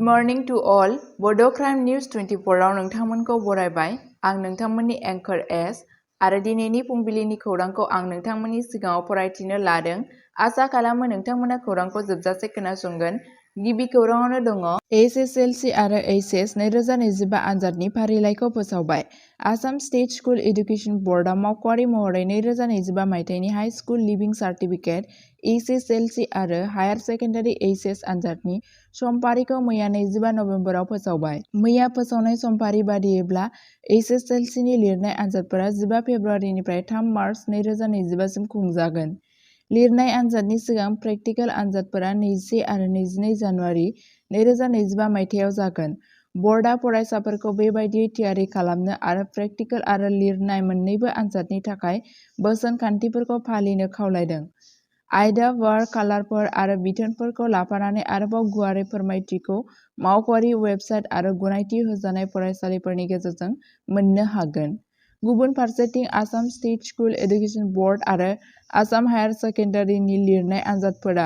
morning to all. Bodo Crime News 24 आव नोंथांमोनखौ बरायबाय। आं नोंथांमोननि एंकर एस आरो दिनैनि फुंबिलिनि खौरांखौ आं नोंथांमोननि सिगाङाव फरायथिनो लादों। आसा खालामो नोंथांमोना खौरांखौ जोबजासे खोनासंगोन। गिबि खौराङावनो दङ एसएसएलसी आरो एचएस 2025 आनजादनि फारिलाइखौ फोसावबाय। आसाम स्टेट स्कुल एडुकेशन बोर्डआ मावख'आरि महरै 2025 मायथाइनि हाई स्कुल लिभिं सार्टिफिकेट एसएसएलसी आरो हायार सेकेन्डारि एचएस आनजादनि समफारिखौ मैया 25 नबेम्बराव फोसावबाय। मैया फोसावनाय समफारि बादियैब्ला एसएसएलसीनि लिरनाय आनजादफोरा 15 फेब्रुआरिनिफ्राय 3 मार्च 2025 सिम खुंजागोन। लिरनाय आनजादनि सिगां प्रेक्टिकेल आनजादफोरा 21 आरो 22 जानुवारि 2025 मायथाइयाव जागोन। बर्डआ फरायसाफोरखौ बेबायदियै थियारि खालामनो आरो प्रेक्टिकेल आरो लिरनाय मोन्नैबो आनजादनि थाखाय बोसोनखान्थिफोरखौ फालिनो खावलायदों। आयदा, वार, कालारफोर आरो बिथोनफोरखौ लाफानानै आरोबाव गुवारै फोरमायथिखौ मावख'आरि वेबसाइट आरो गनायथि होजानाय फरायसालिफोरनि गेजेरजों मोननो हागोन। गुबुन फारसेथिं Assam state school education board आरो आसाम हायार सेकेन्डारिनि लिरनाय आनजादफोरा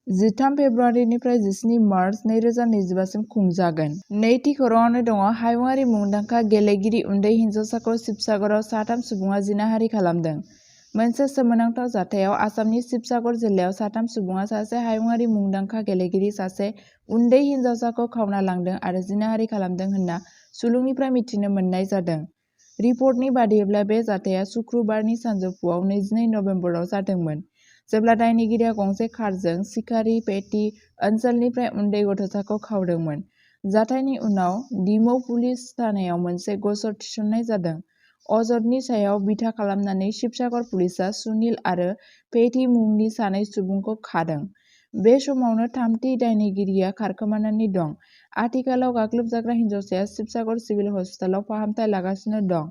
13 फेब्रुआरिनिफ्राय 17 मार्च 2025 सिम खुंजागोन। नैथि खौराङावनो दङ हायुङारि मुंदांखा गेलेगिरि उन्दै हिन्जावसाखौ शिबसागराव 3 सुबुङा जिनाहारि खालामदों। मोनसे सोमोनांथाव जाथायाव आसामनि शिबसागर जिल्लायाव 3 सुबुङा सासे हायुङारि मुंदांखा गेलेगिरि सासे उन्दै हिन्जावसाखौ खावना लांदों आरो जिनाहारि खालामदों होनना सुलुंनिफ्राय मिथिनो मोननाय जादों। रिपर्टनि बादियैब्ला बे जाथाया सुक्रुबारनि सानजौफुआव 22 नबेम्बराव जादोंमोन, जेब्ला दायनिगिरिया गंसे कारजों सिखारि पेटी ओनसोलनिफ्राय उन्दै गथ'साखौ खावदोंमोन। जाथायनि उनाव डिमौ पुलिस थानायाव मोनसे गसर थिसननाय जादों। अजदनि सायाव बिथा खालामनानै शिबसागर पुलिसआ सुनिल आरो पेटी मुंनि सानै सुबुंखौ खादों। बे समावनो थामथि दायनिगिरिया खारखोमानानै दं। आथिखालाव गाग्लोबजाग्रा हिन्जावसाया शिबसागर सिभिल हस्पिटालाव फाहामथाय लागासिनो दं।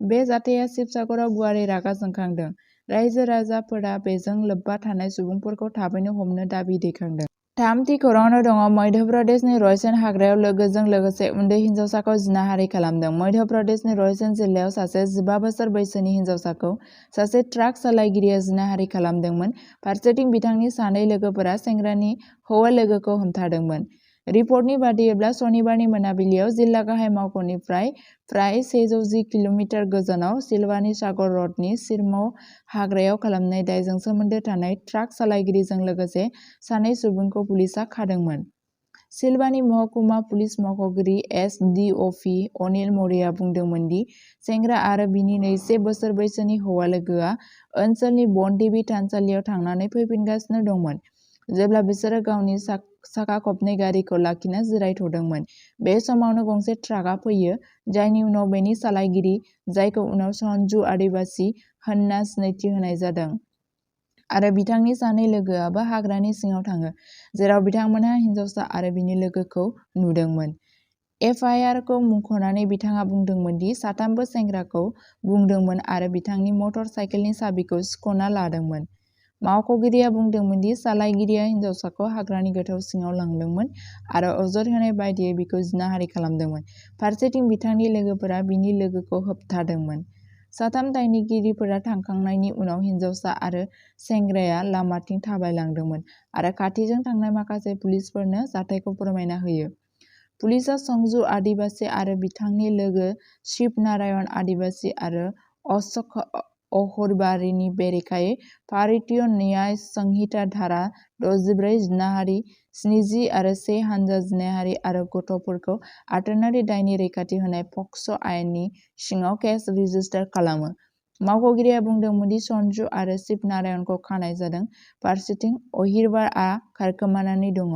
बे जाथाया शिबसागराव गुवारै रागा जोंखांदों। रायजो-राजाफोरा बेजों लोब्बा थानाय सुबुंफोरखौ थाबैनो हमनो दाबि दैखांदों। थामथि खौराङावनो दङ मध्य प्रदेशनि रयसेन हाग्रायाव लोगोजों लोगोसे उन्दै हिन्जावसाखौ जिनाहारि खालामदों। मध्य प्रदेशनि रयसेन जिल्लायाव सासे 15 बोसोर बैसोनि हिन्जावसाखौ सासे ट्राक सालायगिरिया जिनाहारि खालामदोंमोन। फारसेथिं बिथांनि सानै लोगोफोरा सेंग्रानि हौवा लोगोखौ हमथादोंमोन। रिपर्टनि बादियैब्ला सनिबारनि मोनाबिलियाव जिल्ला गाहाय मावख'निफ्राय फ्राय 110 किल'मिटार गोजानाव सिलवानि सागर रडनि सिरमौ हाग्रायाव खालामनाय दायजों सोमोन्दो थानाय ट्राक सालायगिरिजों लोगोसे सानै सुबुंखौ पुलिसआ खादोंमोन। सिलवानि महकुमा पुलिस मावख'गिरि एस.डि.अ.पि. अनिल मौर्यआ बुंदोंमोन दि सेंग्रा आरो बिनि 21 बोसोर बैसोनि हौवा लोगोआ ओनसोलनि बन देबि थानसालियाव थांनानै फैफिनगासिनो दंमोन, जेब्ला बिसोरो गावनि साखा खबनै गारिखौ लाखिना जिरायथ'दोंमोन। बे समावनो गंसे ट्राकआ फैयो, जायनि उनाव बेनि सालायगिरि, जायखौ उनाव सन्जु आदिबासी होनना सिनायथि होनाय जादों, आरो बिथांनि सानै लोगोआबो हाग्रानि सिङाव थाङो, जेराव बिथांमोनहा हिन्जावसा आरो बिनि लोगोखौ नुदोंमोन। एफआइआरखौ मुंख'नानै बिथाङा बुंदोंमोन दि साथामबो सेंग्राखौ बुदोंमोन आरो बिथांनि मटर साइकेलनि साबिखौ सिख'ना लादोंमोन। मावख'गिरिया बुंदोंमोन दि सालायगिरिया हिन्जावसाखौ हाग्रानि गोथौ सिङाव लांदोंमोन आरो अजद होनाय बायदियै बिखौ जिनाहारि खालामदोंमोन। फारसेथिं बिथांनि लोगोफोरा बिनि लोगोखौ होबथादोंमोन। साथाम दायनिगिरिफोरा थांखांनायनि उनाव हिन्जावसा आरो सेंग्राया लामाथिं थाबायलांदोंमोन आरो खाथिजों थांनाय माखासे पुलिसफोरनो जाथायखौ फोरमायना होयो। पुलिसआ सन्जु आदिबासी आरो बिथांनि लोगो शिव नारायण आदिबासी आरो अश'क अहिरबारीनि बेरेखायै भारतीय न्याय संहिता धारा 64 जिनाहारि, 70 आरो 1 हानजा जिनाहारि आरो गथ'फोरखौ आथोनारि दायनि रैखाथि होनाय पक्स' आयेननि सिङाव केस रेजिस्टार खालामो। मावख'गिरिया बुंदोंमोन दि सन्जु आरो शिव नारायणखौ खानाय जादों, फारसेथिं अहिरबारआ खारखोमानानै दङ।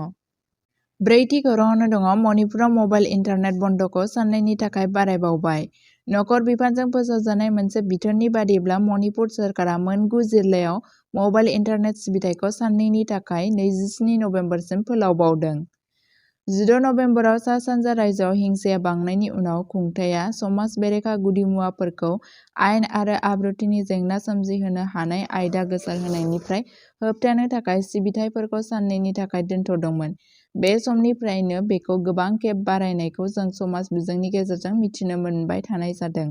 ब्रैथि खौराङावनो दङ मणिपुराव मबाइल इन्टारनेट बन्द'खौ साननैनि थाखाय बारायबावबाय। नखर बिफानजों फोसावजानाय मोनसे बिथोननि बादिब्ला मणिपुर सोरखारा मोन 9 जिल्लायाव मबाइल इन्टारनेट सिबिथायखौ साननैनि थाखाय 27 नबेम्बरसिम फोलावबावदों। 16 नबेम्बराव सा-सानजा रायजोआव हिंसाया बांनायनि उनाव खुंथायआ समाज बेरेखा गुदिमुवाफोरखौ आयेन आरो आब्रुथिनि जेंना सोमजिहोनो हानाय आयदा गोसारहोनायनिफ्राय होबथानो थाखाय सिबिथायफोरखौ साननैनि थाखाय दोनथ'दोंमोन। बे समनिफ्रायनो बेखौ गोबां खेब बारायनायखौ जों समाज बिजोंनि गेजेरजों मिथिनो मोनबाय थानाय जादों।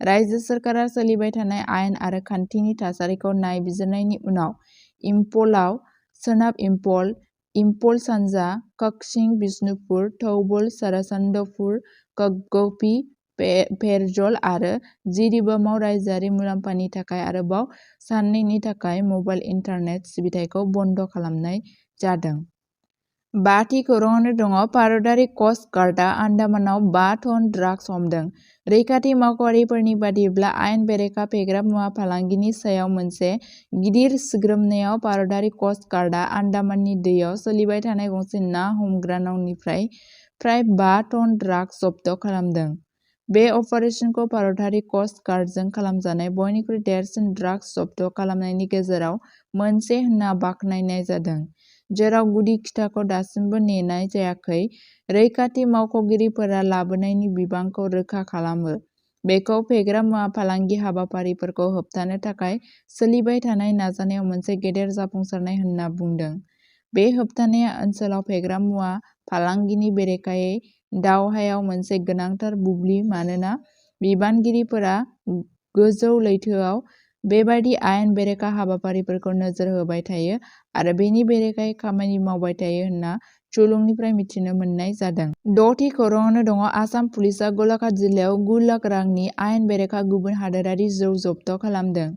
रायजो सोरखारा सोलिबाय थानाय आयेन आरो खान्थिनि थासारिखौ नायबिजिरनायनि उनाव इम्फलाव, सोनाब इम्फल, इम्फल सानजा, कक्सिं, बिष्णुपुर, थौबल, सारासान्दपुर, कगपि, फेरजल आरो जिरिबामाव रायजोआरि मुलाम्फानि थाखाय आरोबाव साननैनि थाखाय मबाइल इन्टारनेट सिबिथायखौ बन्द खालामनाय जादों। 5थि खौराङावनो दङ भारतारि कस्ट गार्डआ आन्डामानाव 5 टन ड्राग्स हमदों। रैखाथि मावख'आरिफोरनि बादिब्ला आयेन बेरेखा फेग्रा मुवा फालांगिनि सायाव मोनसे गिदिर सिग्रोमनायाव भारतारि कस्ट गार्डआ आन्डामाननि दैयाव सोलिबाय थानाय गंसे ना हमग्रा नावनिफ्राय फ्राय 5 टन ड्राग्स जब्द खालामदों। बे अपारेसनखौ भारतारि कस्ट गार्डजों खालामजानाय बयनिख्रुइ देरसिन ड्राग्स जब्द खालामनायनि गेजेराव मोनसे होनना बाख्नायनाय जादों, जेराव गुदि खिथाखौ दासिमबो नेनाय जायाखै। रैखाथि मावख'गिरिफोरा लाबोनायनि बिबांखौ रोखा खालामो। बेखौ फेग्रा मुवा फालांगि हाबाफारिफोरखौ होबथानो थाखाय सोलिबाय थानाय नाजानायाव मोनसे गेदेर जाफुंसारनाय होनना बुंदों। बे होबथानाया ओनसोलाव फेग्रा मुवा फालांगिनि बेरेखायै दावहायाव मोनसे गोनांथार बुब्लि मानोना बिबानगिरिफोरा गोजौ लैथोआव बेबादि आयेन बेरेखा हाबाफारिफोरखौ नोजोर होबाय थायो आरो बेनि बेरेखायै खामानि मावबाय थायो होनना सुलुंनिफ्राय मिथिनो मोननाय जादों। 6थि खौराङावनो दङ आसाम पुलिसआ गलाघाट जिल्लायाव 9 लाख रांनि आयेन बेरेखा गुबुन हादोरारि जौ जब्द खालामदों।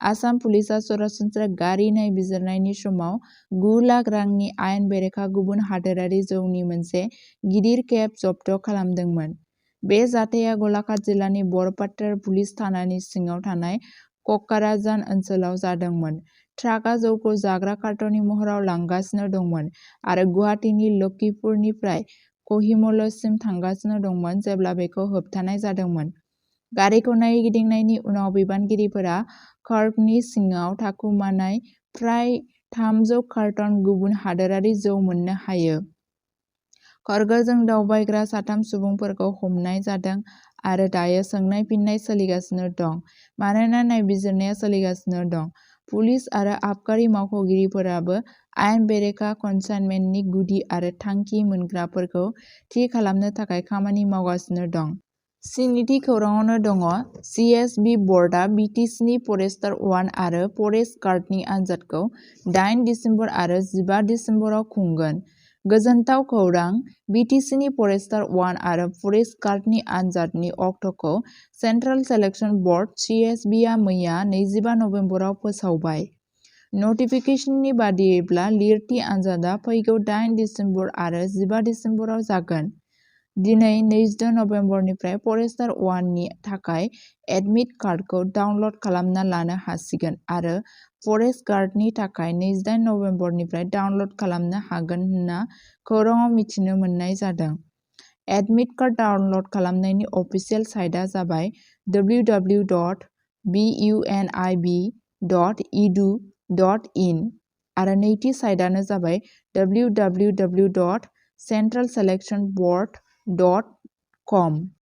आसाम पुलिसआ सरासनस्रा गारि नायबिजिरनायनि समाव 9 लाख रांनि आयेन बेरेखा गुबुन हादोरारि जौनि मोनसे गिदिर खेब जब्द खालामदोंमोन। बे जाथाया गलाघाट जिल्लानि बरपात्र पुलिस थानानि सिङाव थानाय कक्राझार ओनसोलाव जादोंमोन। ट्राकआ जौखौ जाग्रा कार्टननि महराव लांगासिनो दंमोन आरो गुवाहाटीनि लखिमपुरनिफ्राय कहिमलसिम थांगासिनो दंमोन जेब्ला बेखौ होबथानाय जादोंमोन। गारिखौ नायगिदिंनायनि उनाव बिबानगिरिफोरा कार्टनि सिङाव थाखुमानाय फ्राय 300 कार्टन गुबुन हादोरारि जौ मोननो हायो। कार्गोजों दावबायग्रा 3 सुबुंफोरखौ हमनाय जादों आरो दायो सोंनाय फिननाय सोलिगासिनो दं मानोना नायबिजिरनाया सोलिगासिनो दं। पुलिस आरो आबगारि मावख'गिरिफोराबो आयेन बेरेखा कनसाइनमेन्टनि गुदि आरो थांखि मोनग्राफोरखौ थि खालामनो थाखाय खामानि मावगासिनो दं। 7थि खौराङावनो दङ सिएसबि बर्डआ बिटिसिनि फरेस्टार 1 आरो फरेस्ट गार्डनि आनजादखौ 8 दिसेम्बर आरो 15 दिसेम्बराव खुंगोन। गोजोनथाव खौरां, बिटिसिनि फरेस्टार 1 आरो फरेस्ट गार्डनि आनजादनि अक्ट'खौ सेन्ट्रेल सेलेक्सन बर्ड (सिएसबि) आ मैया 25 नबेम्बराव फोसावबाय। नटिफिकेशननि बादियैब्ला लिरथि आनजादआ फैगौ 8 दिसेम्बर आरो 15 दिसेम्बराव जागोन। दिनै 22 नबेम्बरनिफ्राय फरेस्टार 1 नि थाखाय एडमिट कार्डखौ डाउनल'ड खालामना लानो हासिगोन आरो फरेस्ट गार्डनि थाखाय 28 नबेम्बरनिफ्राय डाउनल'ड खालामनो हागोन होनना खौराङाव मिथिनो मोननाय जादों। एडमिट कार्ड डाउनल'ड खालामनायनि अफिसियेल साइटआ जाबाय www.bunib.edu.in आरो नैथि साइटआनो जाबाय www.centralselectionboard.com।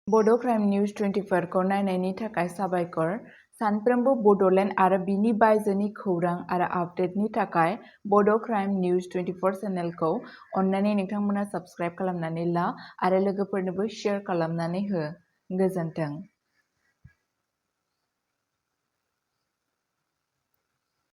बड' क्राइम निउज 24 खौ नायनायनि थाखाय साबायखर। सानफ्रोमबो बड'लेण्ड आरो बिनि बायजोनि खौरां आरो आपडेटनि थाखाय बड' क्राइम निउज 24 चेनेलखौ अन्नानै नोंथांमोना साबस्क्राइब खालामनानै ला आरो लोगोफोरनोबो शेयार खालामनानै हो। गोजोन्थों।